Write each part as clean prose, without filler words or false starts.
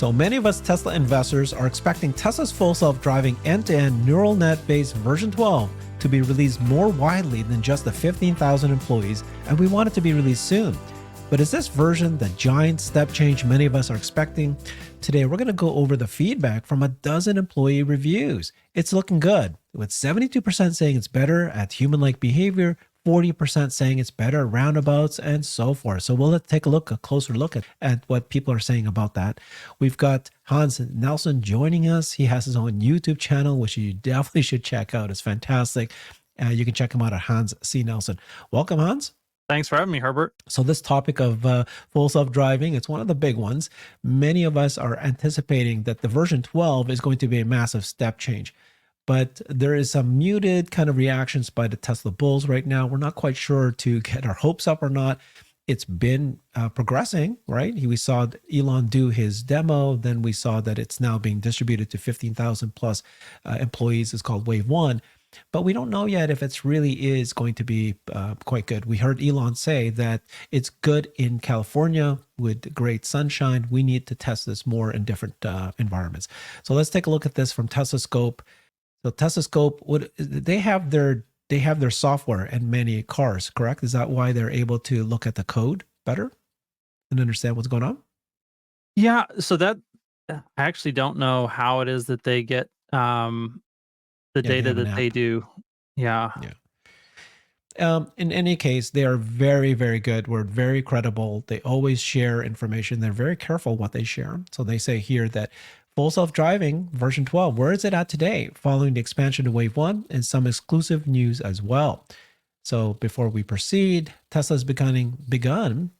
So many of us Tesla investors are expecting Tesla's full self-driving end-to-end neural net-based version 12 to be released more widely than just the 15,000 employees, and we want it to be released soon. But is this version the giant step change many of us are expecting? Today, we're going to go over the feedback from a dozen employee reviews. It's looking good, with 72% saying it's better at human-like behavior, 40% saying it's better at roundabouts, and so forth. So we'll take a closer look at what people are saying about that. We've got Hans Nelson joining us. He has his own YouTube channel, which you definitely should check out. It's fantastic. You can check him out at Hans C. Nelson. Welcome, Hans. Thanks for having me, Herbert. So this topic of full self-driving, it's one of the big ones. Many of us are anticipating that the version 12 is going to be a massive step change. But there is some muted kind of reactions by the Tesla bulls right now. We're not quite sure to get our hopes up or not. It's been progressing, right? We saw Elon do his demo. Then we saw that it's now being distributed to 15,000 plus employees. It's called Wave 1. But we don't know yet if it's really is going to be quite good. We heard Elon say that it's good in California with great sunshine. We need to test this more in different environments. So let's take a look at this from Tesla Scope. So Tesla Scope, they have their software in many cars, correct? Is that why they're able to look at the code better and understand what's going on? Yeah, so that I actually don't know how it is that they get the Yeah, they data have an that they app. do. Yeah. In any case, they are very, very good. We're very credible. They always share information. They're very careful what they share. So they say here that full self-driving version 12, where is it at today? Following the expansion to Wave 1 and some exclusive news as well. So before we proceed, Tesla's begun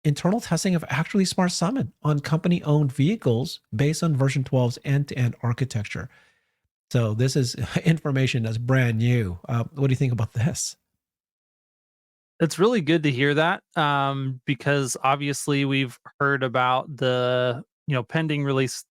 internal testing of Actually Smart Summit on company-owned vehicles based on version 12's end-to-end architecture. So this is information that's brand new. What do you think about this? It's really good to hear that because obviously we've heard about the pending release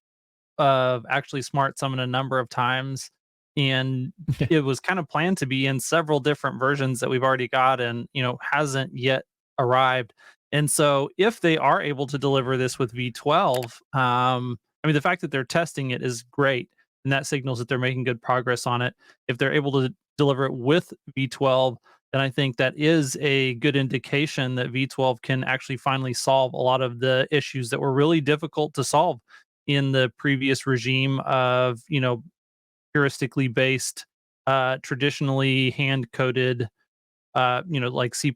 of Actually Smart Summon a number of times, and it was kind of planned to be in several different versions that we've already got and hasn't yet arrived. And so if they are able to deliver this with V12, I mean, the fact that they're testing it is great, and that signals that they're making good progress on it. If they're able to deliver it with V12, then I think that is a good indication that V12 can actually finally solve a lot of the issues that were really difficult to solve in the previous regime of, heuristically based, traditionally hand coded, like C++,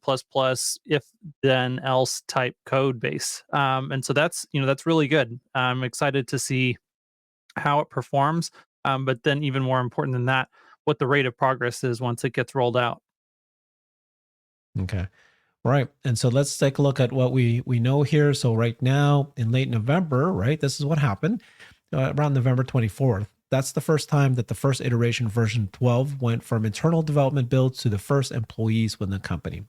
if then else type code base. And so that's really good. I'm excited to see how it performs. But then even more important than that, what the rate of progress is once it gets rolled out. Okay. Right. And so let's take a look at what we know here. So right now in late November, right, this is what happened around November 24th. That's the first time that the first iteration version 12 went from internal development builds to the first employees within the company.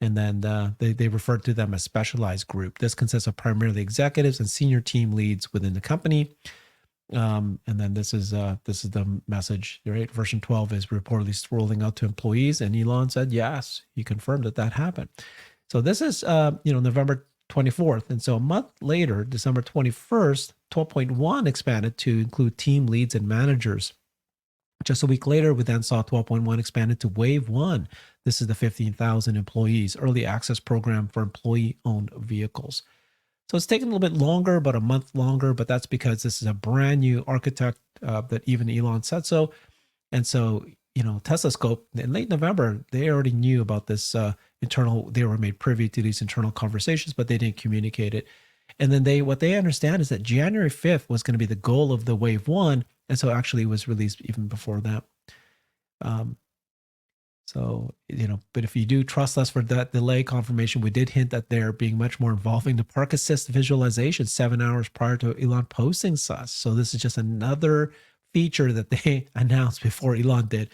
And then they refer to them as specialized group. This consists of primarily executives and senior team leads within the company. And then this is the message, right? Version 12 is reportedly rolling out to employees, and Elon said yes, he confirmed that happened. So this is November 24th, and so a month later, December 21st, 12.1 expanded to include team leads and managers. Just a week later, we then saw 12.1 expanded to Wave 1. This is the 15,000 employees early access program for employee-owned vehicles. So it's taken a little bit longer, about a month longer, but that's because this is a brand new architect that even Elon said so. And so, Tesla Scope, in late November, they already knew about this they were made privy to these internal conversations, but they didn't communicate it. And then what they understand is that January 5th was going to be the goal of the Wave 1. And so actually it was released even before that. But if you do trust us for that delay confirmation, we did hint that they're being much more involving the park assist visualization 7 hours prior to Elon posting such. So this is just another feature that they announced before Elon did.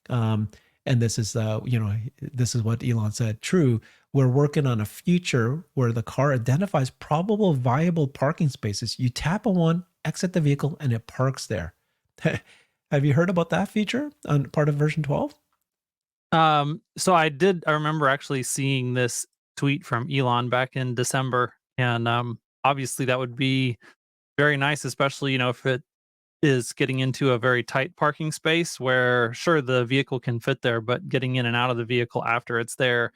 And this is, this is what Elon said. True, we're working on a future where the car identifies probable viable parking spaces. You tap on one, exit the vehicle, and it parks there. Have you heard about that feature on part of version 12? So I remember actually seeing this tweet from Elon back in December, and obviously that would be very nice, especially, if it is getting into a very tight parking space where, sure, the vehicle can fit there, but getting in and out of the vehicle after it's there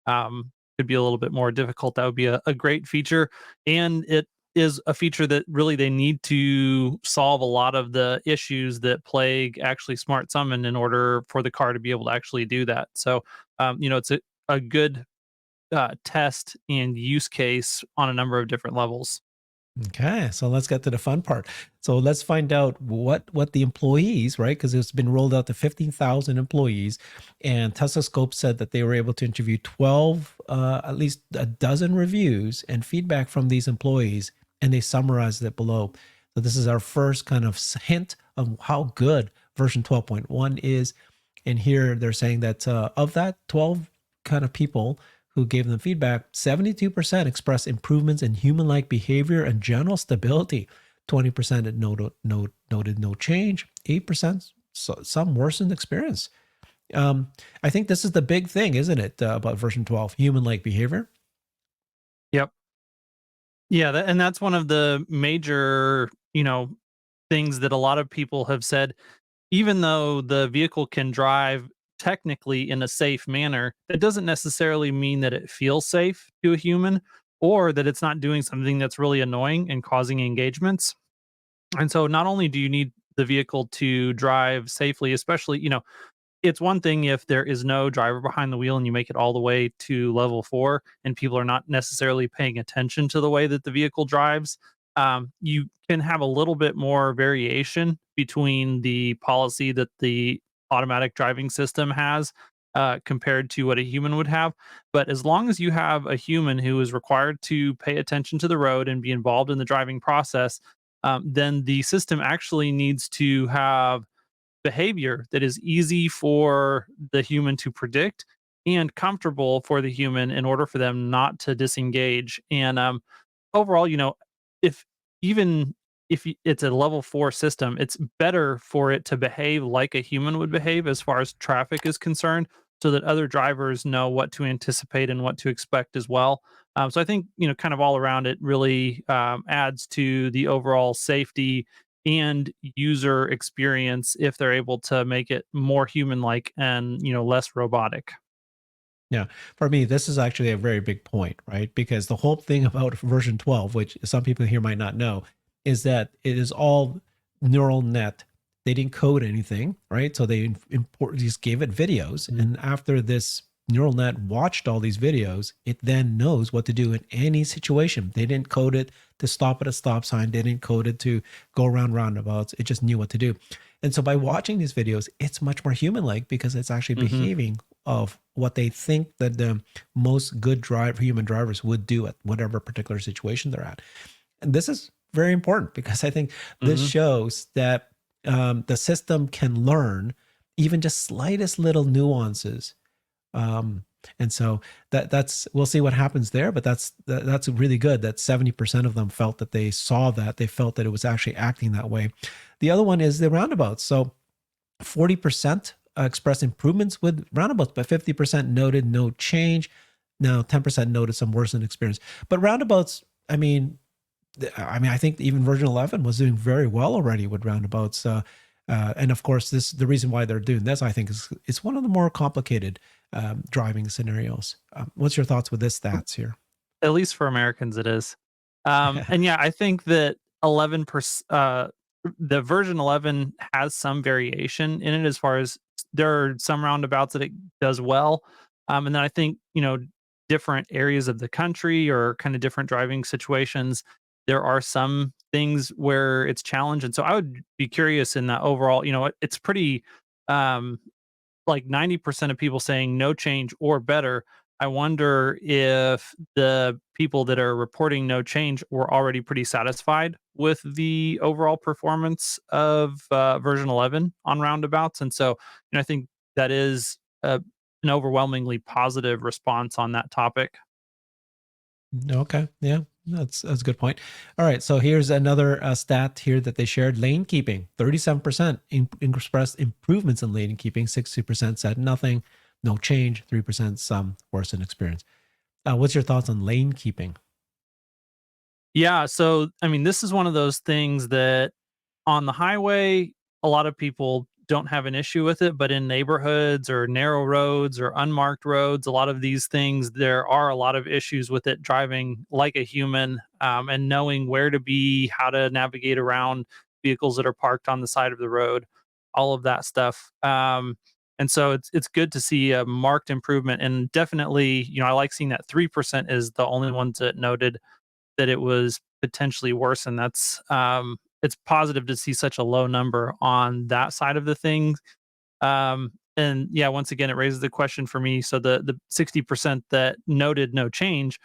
could be a little bit more difficult. That would be a great feature. And it is a feature that really they need to solve a lot of the issues that plague actually Smart Summon in order for the car to be able to actually do that. So, it's a good test and use case on a number of different levels. Okay, so let's get to the fun part. So let's find out what the employees, right? Because it's been rolled out to 15,000 employees, and Tesla Scope said that they were able to interview 12, at least a dozen reviews and feedback from these employees, and they summarized it below. So this is our first kind of hint of how good version 12.1 is, and here they're saying that of that 12 kind of people who gave them feedback, 72% expressed improvements in human-like behavior and general stability. 20% had noted no change. 8% some worsened experience. I think this is the big thing, isn't it, about version 12, human-like behavior? Yep. Yeah, and that's one of the major, things that a lot of people have said. Even though the vehicle can drive technically in a safe manner, that doesn't necessarily mean that it feels safe to a human or that it's not doing something that's really annoying and causing engagements. And so not only do you need the vehicle to drive safely, especially, it's one thing if there is no driver behind the wheel and you make it all the way to level 4 and people are not necessarily paying attention to the way that the vehicle drives. You can have a little bit more variation between the policy that the automatic driving system has compared to what a human would have. But as long as you have a human who is required to pay attention to the road and be involved in the driving process, then the system actually needs to have behavior that is easy for the human to predict and comfortable for the human in order for them not to disengage. And overall, if even if it's a level 4 system, it's better for it to behave like a human would behave as far as traffic is concerned, so that other drivers know what to anticipate and what to expect as well. So I think, kind of all around, it really adds to the overall safety and user experience if they're able to make it more human like and less robotic. Yeah, for me, this is actually a very big point, right? Because the whole thing about version 12, which some people here might not know, is that it is all neural net. They didn't code anything, right? So they just gave it videos. Mhm. And after this neural net watched all these videos, it then knows what to do in any situation. They didn't code it to stop at a stop sign. They didn't code it to go around roundabouts. It just knew what to do. And so by watching these videos, it's much more human like because it's actually Mhm. behaving of what they think that the most good human drivers would do at whatever particular situation they're at. And this is very important because I think this Mhm. shows that the system can learn even just slightest little nuances. Um, and so that's we'll see what happens there, but that's really good that 70% of them felt that they saw that they felt that it was actually acting that way. The other one is the roundabouts. So 40% expressed improvements with roundabouts, but 50% noted no change. Now 10% noted some worsened experience. But roundabouts, I think even version 11 was doing very well already with roundabouts. And of course, the reason why they're doing this, I think, is it's one of the more complicated driving scenarios. What's your thoughts with this stats here? At least for Americans, it is. And yeah, I think that 11%, the version 11 has some variation in it as far as there are some roundabouts that it does well. And then I think, different areas of the country or kind of different driving situations, there are some things where it's challenged. And so I would be curious in that overall, it's pretty, um, like 90% of people saying no change or better. I wonder if the people that are reporting no change were already pretty satisfied with the overall performance of version 11 on roundabouts. And so, I think that is an overwhelmingly positive response on that topic. Okay. Yeah. That's a good point. All right. So here's another stat here that they shared: lane keeping. 37% expressed improvements in lane keeping. 60% said nothing, no change. 3% some worsened experience. What's your thoughts on lane keeping? Yeah, so I mean, this is one of those things that on the highway, a lot of people don't have an issue with it, but in neighborhoods or narrow roads or unmarked roads, a lot of these things, there are a lot of issues with it driving like a human, and knowing where to be, how to navigate around vehicles that are parked on the side of the road, all of that stuff. And so it's good to see a marked improvement, and definitely, I like seeing that 3% is the only ones that noted that it was potentially worse, and that's it's positive to see such a low number on that side of the thing. And yeah, once again, it raises the question for me. So the 60% that noted no change,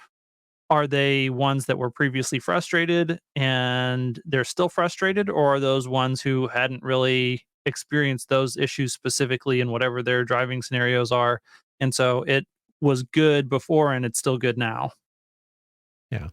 are they ones that were previously frustrated and they're still frustrated, or are those ones who hadn't really experienced those issues specifically in whatever their driving scenarios are? And so it was good before and it's still good now. Yeah.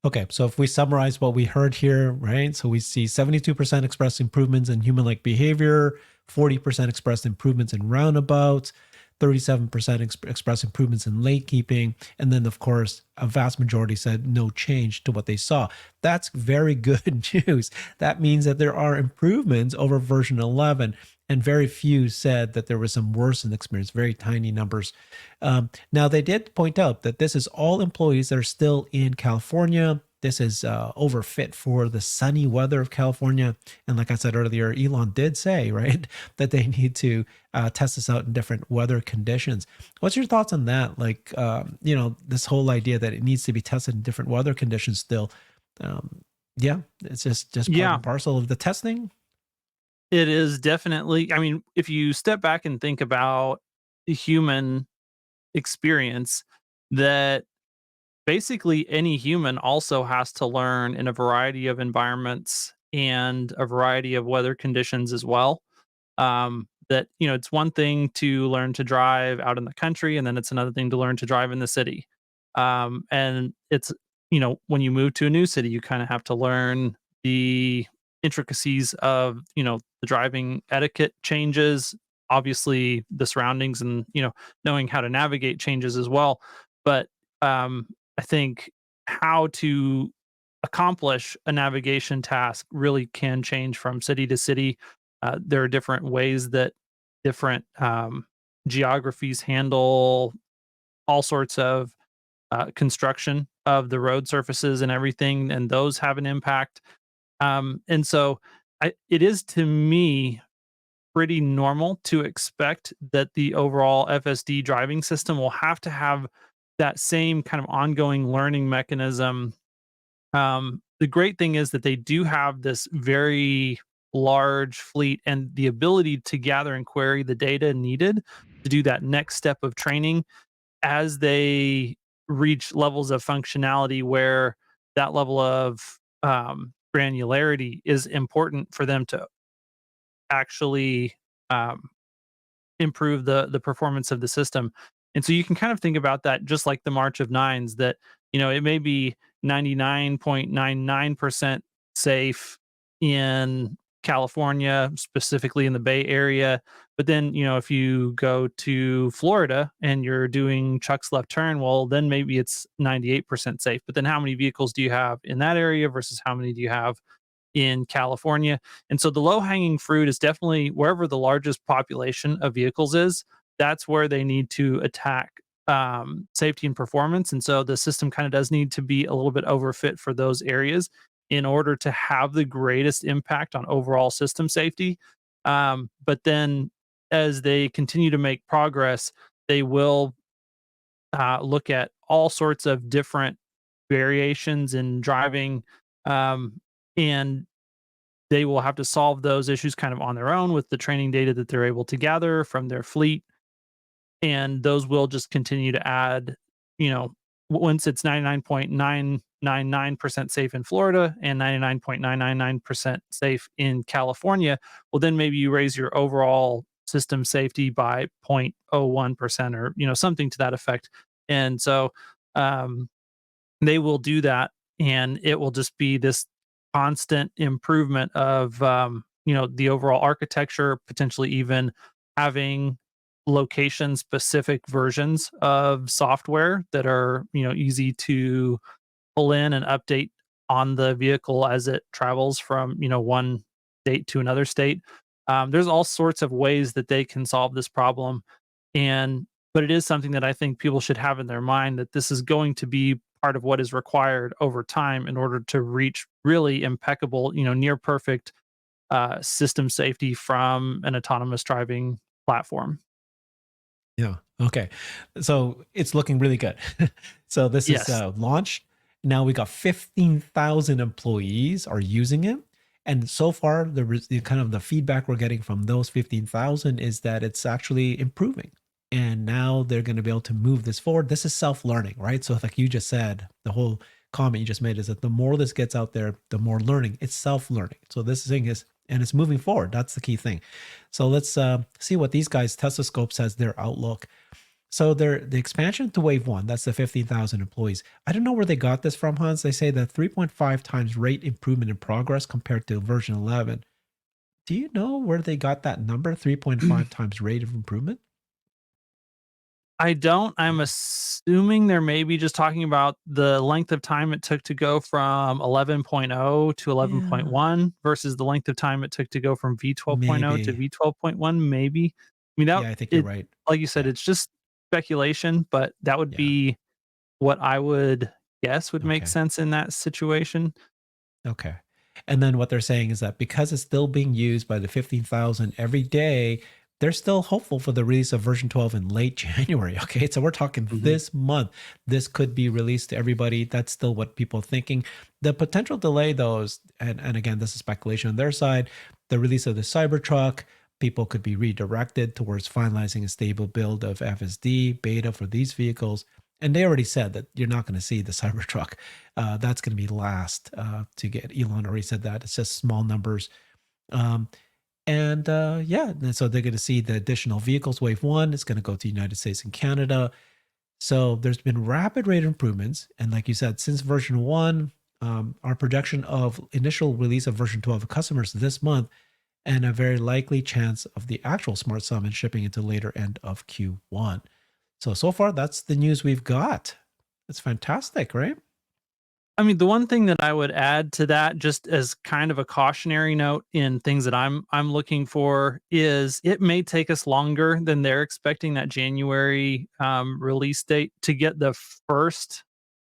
Okay, so if we summarize what we heard here, right? So we see 72% expressed improvements in human like behavior, 40% expressed improvements in roundabouts, 37% expressed improvements in late keeping. And then, of course, a vast majority said no change to what they saw. That's very good news. That means that there are improvements over version 11. And very few said that there was some worsened experience, very tiny numbers. Now, they did point out that this is all employees that are still in California. This is overfit for the sunny weather of California. And like I said earlier, Elon did say, right, that they need to test this out in different weather conditions. What's your thoughts on that? Like, this whole idea that it needs to be tested in different weather conditions still. Um, yeah, it's just part Yeah, and parcel of the testing. it is definitely. I mean, if you step back and think about the human experience, that basically any human also has to learn in a variety of environments and a variety of weather conditions as well. That, it's one thing to learn to drive out in the country, and then it's another thing to learn to drive in the city. And it's, when you move to a new city, you kind of have to learn the intricacies of, the driving etiquette changes, obviously the surroundings, and, knowing how to navigate changes as well. But I think how to accomplish a navigation task really can change from city to city. There are different ways that different geographies handle all sorts of construction of the road surfaces and everything, and those have an impact. And so it is, to me, pretty normal to expect that the overall FSD driving system will have to have that same kind of ongoing learning mechanism. The great thing is that they do have this very large fleet and the ability to gather and query the data needed to do that next step of training as they reach levels of functionality where that level of granularity is important for them to actually um, improve the performance of the system. And so you can kind of think about that just like the March of Nines, that, it may be 99.99% safe in California, specifically in the Bay Area. But then, if you go to Florida and you're doing Chuck's left turn, well, then maybe it's 98% safe. But then how many vehicles do you have in that area versus how many do you have in California? And so the low hanging fruit is definitely wherever the largest population of vehicles is, that's where they need to attack safety and performance. And so the system kind of does need to be a little bit overfit for those areas in order to have the greatest impact on overall system safety. But then as they continue to make progress, they will look at all sorts of different variations in driving. And they will have to solve those issues kind of on their own with the training data that they're able to gather from their fleet. And those will just continue to add, you know, once it's 99.999% safe in Florida and 99.999% safe in California, well, then maybe you raise your overall system safety by 0.01% or, something to that effect. And so, um, they will do that, and it will just be this constant improvement of, the overall architecture, potentially even having location specific versions of software that are, easy to pull in and update on the vehicle as it travels from, one state to another state. There's all sorts of ways that they can solve this problem. And but it is something that I think people should have in their mind, that this is going to be part of what is required over time in order to reach really impeccable, near perfect system safety from an autonomous driving platform. Yeah. Okay. So it's looking really good. So this is Yes. launched. Now we got 15,000 employees are using it. And so far, the kind of the feedback we're getting from those 15,000 is that it's actually improving. And now they're going to be able to move this forward. This is self-learning, right? So like you just said, the whole comment you just made is that the more this gets out there, the more learning. It's self-learning. So this thing is, and it's moving forward. That's the key thing. So let's see what these guys, Tesla Scope says their outlook. So the expansion to wave one, that's the 15,000 employees. I don't know where they got this from, Hans. They say that 3.5 times rate improvement in progress compared to version 11. Do you know where they got that number, 3.5 times rate of improvement? I don't. I'm assuming they're maybe just talking about the length of time it took to go from 11.0 to Yeah, 11.1 versus the length of time it took to go from V12.0 to maybe. V12.1, maybe. I mean, that Yeah, I think you're it right. like you said, Yeah, it's just speculation, but that would yeah. be what I would guess would make Okay. sense in that situation. Okay. And then what they're saying is that because it's still being used by the 15,000 every day, they're still hopeful for the release of version 12 in late January. Okay. So we're talking Mhm. this month. This could be released to everybody. That's still what people are thinking. The potential delay, though, is, and again, this is speculation on their side, the release of the Cybertruck. People could be redirected towards finalizing a stable build of FSD Beta for these vehicles. And they already said that you're not going to see the Cybertruck. That's going to be last to get. Elon already said that. It's just small numbers. Um, and yeah, and so they're going to see the additional vehicles. Wave one is going to go to the United States and Canada. So there's been rapid rate improvements. And like you said, since version one, our projection of initial release of version 12 of customers this month, and a very likely chance of the actual Smart Summon shipping into later end of Q1. So far, that's the news we've got. It's fantastic, right? I mean, the one thing that I would add to that, just as kind of a cautionary note in things that I'm looking for, is it may take us longer than they're expecting that January release date to get the first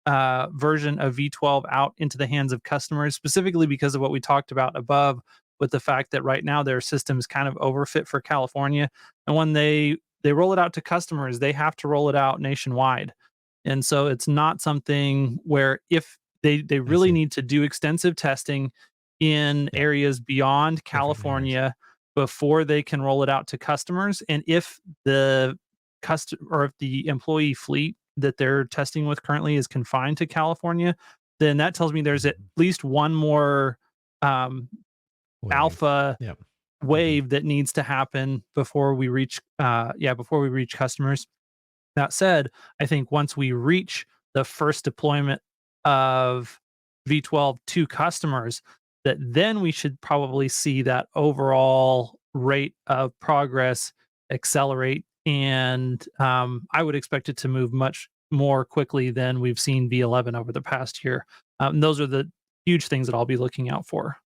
version of V12 out into the hands of customers, specifically because of what we talked about above, with the fact that right now their system is kind of overfit for California, and when they roll it out to customers, they have to roll it out nationwide. And so it's not something where, if they I really see. need to do extensive testing in Yeah, areas beyond different areas. California before they can roll it out to customers. And if the or if the employee fleet that they're testing with currently is confined to California, then that tells me there's at Mhm. least one more um, Wave. alpha Yep. Mhm. wave that needs to happen before we reach before we reach customers. That said, I think once we reach the first deployment of V12 to customers, that then we should probably see that overall rate of progress accelerate. And I would expect it to move much more quickly than we've seen V11 over the past year. Those are the huge things that I'll be looking out for.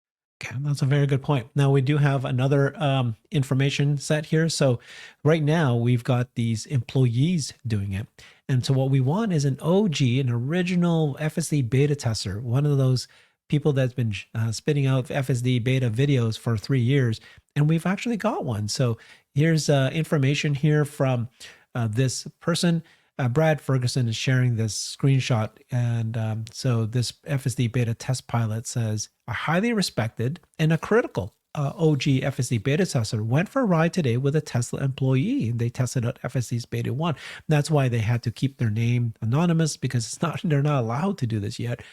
Okay, that's a very good point. Now we do have another information set here. So right now we've got these employees doing it, and so what we want is an OG, an original FSD beta tester, one of those people that's been spitting out FSD beta videos for 3 years, and we've actually got one. So here's information here from this person. Brad Ferguson is sharing this screenshot. And so this FSD beta test pilot says a highly respected and a critical OG FSD beta tester went for a ride today with a Tesla employee. And they tested out FSD's beta 1. That's why they had to keep their name anonymous, because it's not they're not allowed to do this yet.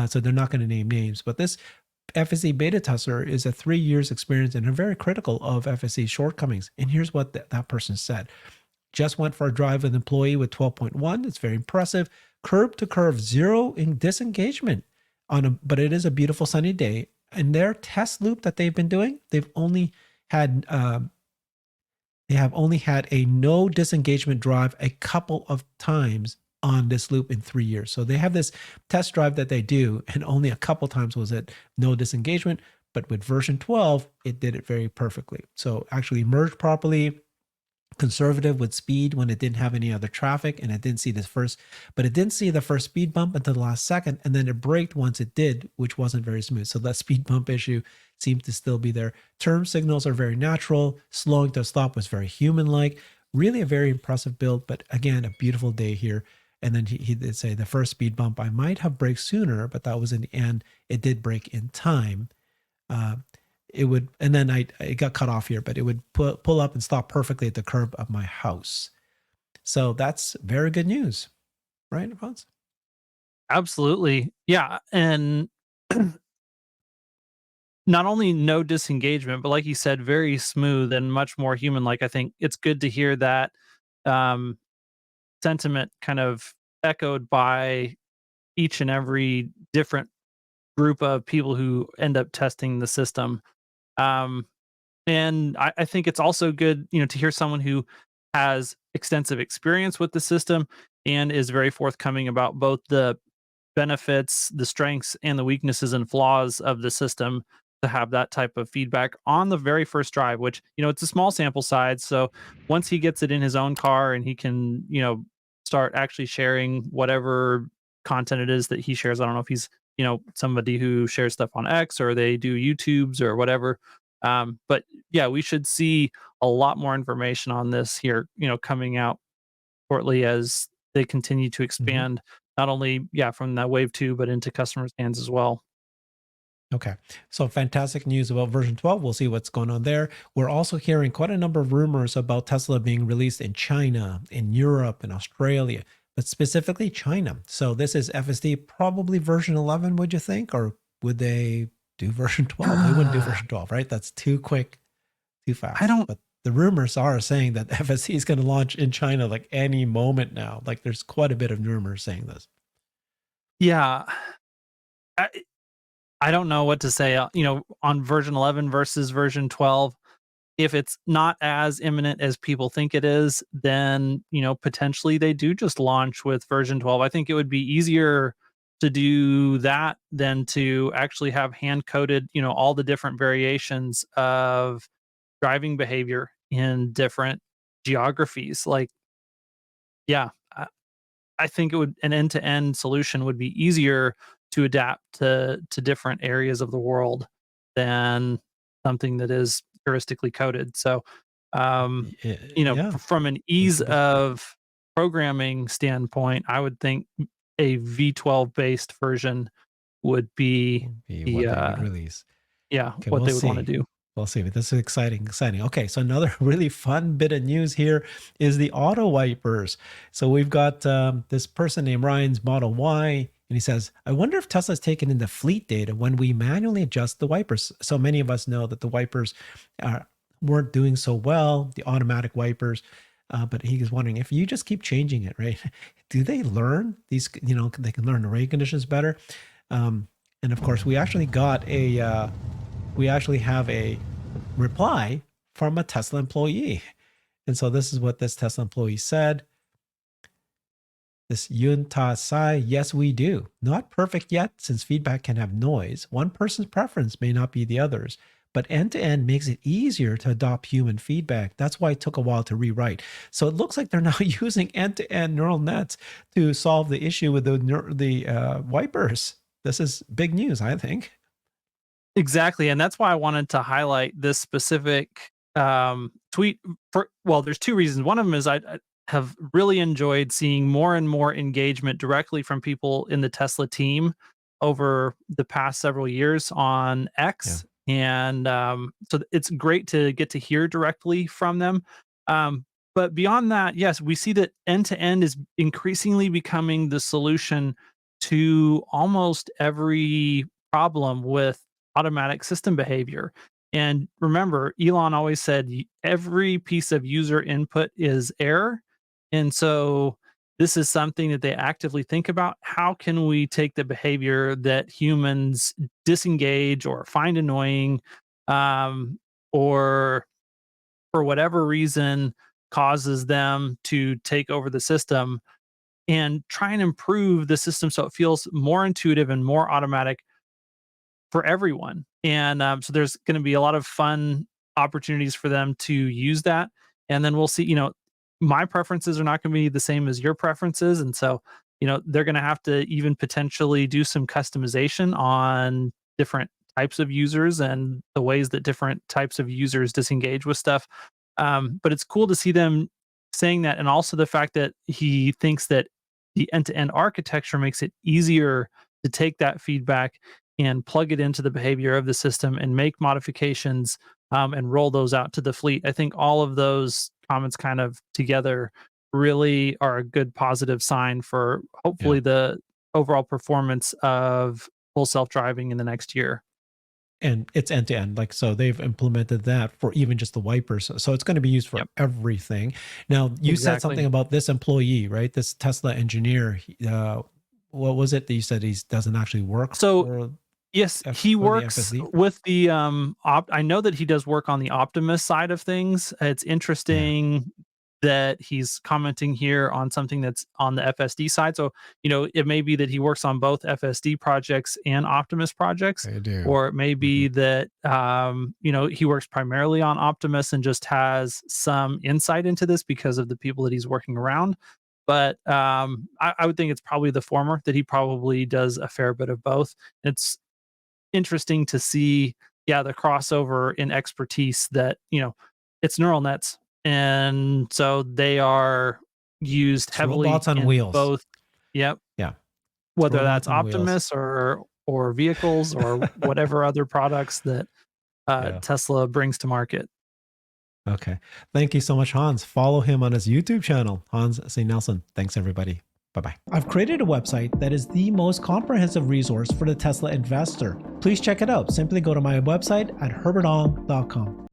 So they're not going to name names. But this FSD beta tester is a 3 years experience and are very critical of FSD's shortcomings. And here's what that person said. Just went for a drive with an employee with 12.1. It's very impressive. Curb to curve, zero in disengagement but it is a beautiful sunny day. In their test loop that they've been doing, had they have only had a no disengagement drive a couple of times on this loop in 3 years. So they have this test drive that they do, and only a couple times was it no disengagement. But with version 12, it did it very perfectly. So actually merged properly, conservative with speed when it didn't have any other traffic, and it didn't see this first, but it didn't see the first speed bump until the last second, and then it braked once it did, which wasn't very smooth. So that speed bump issue seemed to still be there. Turn signals are very natural. Slowing to a stop was very human-like. Really a very impressive build, but again, a beautiful day here. And then he did say the first speed bump, I might have braked sooner, but that was in the end. It did brake in time. Uh, it would, and then it got cut off here, but it would pull up and stop perfectly at the curb of my house. So that's very good news, right, Alphonse? Absolutely. Yeah. And not only no disengagement, but like you said, very smooth and much more human like. I think it's good to hear that um, sentiment kind of echoed by each and every different group of people who end up testing the system. Um, and I think it's also good, to hear someone who has extensive experience with the system and is very forthcoming about both the benefits, the strengths, and the weaknesses and flaws of the system, to have that type of feedback on the very first drive, which, it's a small sample size. So once he gets it in his own car and he can, start actually sharing whatever content it is that he shares. I don't know if he's, somebody who shares stuff on X or they do YouTubes or whatever. But yeah, we should see a lot more information on this here, coming out shortly as they continue to Mm-hmm. expand, not only, yeah, from that wave 2, but into customers' hands as well. Okay. So fantastic news about version 12. We'll see what's going on there. We're also hearing quite a number of rumors about Tesla being released in China, in Europe, in Australia, but specifically China. So this is FSD, probably version 11, would you think? Or would they do version 12? They wouldn't do version 12, right? That's too quick, too I fast. don't But the rumors are saying that FSD is going to launch in China like any moment now. Like there's quite a bit of rumors saying this. yeah, I I don't know what to say, on version 11 versus version 12. If it's not as imminent as people think it is, then, potentially they do just launch with version 12. I think it would be easier to do that than to actually have hand coded, all the different variations of driving behavior in different geographies. Like, yeah, I think it would an end-to-end solution would be easier to adapt to different areas of the world than something that is heuristically coded. So, Yeah, from an that's ease a big of programming standpoint, I would think a V12 based version would be be the what they would release. yeah, Okay, what we'll they would want to see. do. We'll see. But this is exciting, exciting. Okay, so another really fun bit of news here is the auto wipers. So we've got this person named Ryan's Model Y, and he says, I wonder if Tesla's taken in the fleet data when we manually adjust the wipers. So many of us know that the wipers weren't doing so well, the automatic wipers. But he was wondering if you just keep changing it, right? Do they learn these? They can learn the rain conditions better. Um, and of course, we actually have a reply from a Tesla employee. And so this is what this Tesla employee said. This Yun Ta Sai, yes, we do. Not perfect yet, since feedback can have noise. One person's preference may not be the other's, but end to end makes it easier to adopt human feedback. That's why it took a while to rewrite. So it looks like they're now using end to end neural nets to solve the issue with the wipers. This is big news, I think. Exactly, and that's why I wanted to highlight this specific, tweet for there's 2 reasons. One of them is I have really enjoyed seeing more and more engagement directly from people in the Tesla team over the past several years on Yeah. X, and, so it's great to get to hear directly from them. But beyond that, yes, we see that end to end is increasingly becoming the solution to almost every problem with automatic system behavior. And remember, Elon always said every piece of user input is error. And so this is something that they actively think about. How can we take the behavior that humans disengage or find annoying, or for whatever reason causes them to take over the system? and try and improve the system so it feels more intuitive and more automatic for everyone. And so there's going to be a lot of fun opportunities for them to use that. And then we'll see, my preferences are not going to be the same as your preferences. And so, they're going to have to even potentially do some customization on different types of users and the ways that different types of users disengage with stuff. But it's cool to see them saying that. And also the fact that he thinks that the end to end architecture makes it easier to take that feedback and plug it into the behavior of the system and make modifications, and roll those out to the fleet. I think all of those comments kind of together really are a good positive sign for Yeah. hopefully the overall performance of full self-driving in the next year. And it's end to end. Like, so they've implemented that for even just the wipers. So it's going to be used for Yep, everything. Now, you said something exactly. about this employee, right? This Tesla engineer. What was it that you said he doesn't actually work So for yes, he for the works FSD? with the I know that he does work on the Optimus side of things. It's Yeah, interesting that he's commenting here on something that's on the FSD side. So, it may be that he works on both FSD projects and Optimus projects, I do. or it may Hmm. be that he works primarily on Optimus and just has some insight into this because of the people that he's working around. But I would think it's probably the former, that he probably does a fair bit of both. It's interesting to see, yeah, the crossover in expertise that, it's neural nets. And so they are used It's heavily robots on in wheels. both. Yep. Yeah, it's Whether that's robots on wheels. Optimus or vehicles or whatever other products that Yeah. Tesla brings to market. Okay. Thank you so much, Hans. Follow him on his YouTube channel, Hans C. Nelson. Thanks, everybody. Bye bye. I've created a website that is the most comprehensive resource for the Tesla investor. Please check it out. Simply go to my website at herbertong.com.